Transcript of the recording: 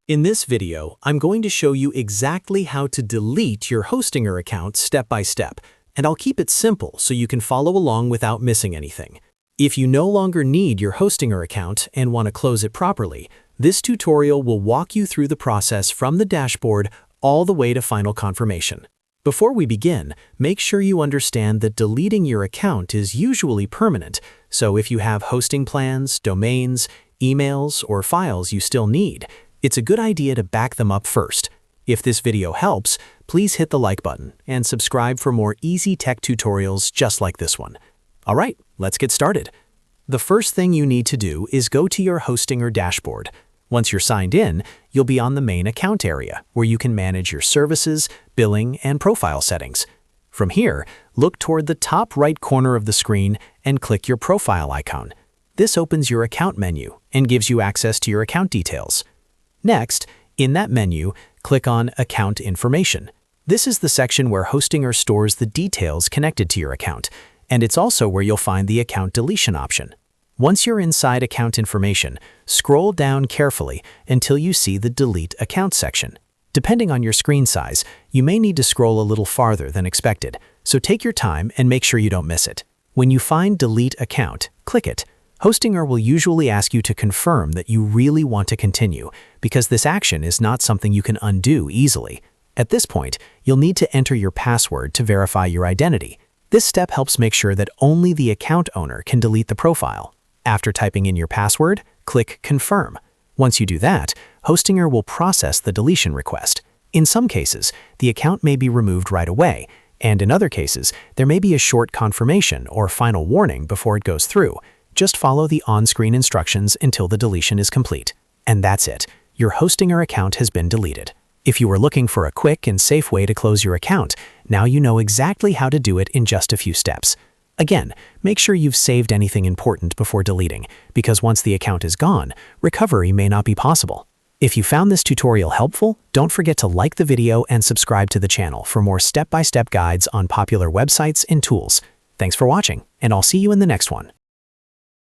In this video, I'm going to show you exactly how to delete your Hostinger account step by step, and I'll keep it simple so you can follow along without missing anything. If you no longer need your Hostinger account and want to close it properly, this tutorial will walk you through the process from the dashboard all the way to final confirmation. Before we begin, make sure you understand that deleting your account is usually permanent, so if you have hosting plans, domains, emails, or files you still need, it's a good idea to back them up first. If this video helps, please hit the like button and subscribe for more easy tech tutorials just like this one. All right, let's get started. The first thing you need to do is go to your Hostinger dashboard. Once you're signed in, you'll be on the main account area where you can manage your services, billing, and profile settings. From here, look toward the top right corner of the screen and click your profile icon. This opens your account menu and gives you access to your account details. Next, in that menu, click on Account Information. This is the section where Hostinger stores the details connected to your account, and it's also where you'll find the Account Deletion option. Once you're inside Account Information, scroll down carefully until you see the Delete Account section. Depending on your screen size, you may need to scroll a little farther than expected, so take your time and make sure you don't miss it. When you find Delete Account, click it. Hostinger will usually ask you to confirm that you really want to continue, because this action is not something you can undo easily. At this point, you'll need to enter your password to verify your identity. This step helps make sure that only the account owner can delete the profile. After typing in your password, click Confirm. Once you do that, Hostinger will process the deletion request. In some cases, the account may be removed right away, and in other cases, there may be a short confirmation or final warning before it goes through. Just follow the on-screen instructions until the deletion is complete. And that's it. Your Hostinger account has been deleted. If you were looking for a quick and safe way to close your account, now you know exactly how to do it in just a few steps. Again, make sure you've saved anything important before deleting, because once the account is gone, recovery may not be possible. If you found this tutorial helpful, don't forget to like the video and subscribe to the channel for more step-by-step guides on popular websites and tools. Thanks for watching, and I'll see you in the next one.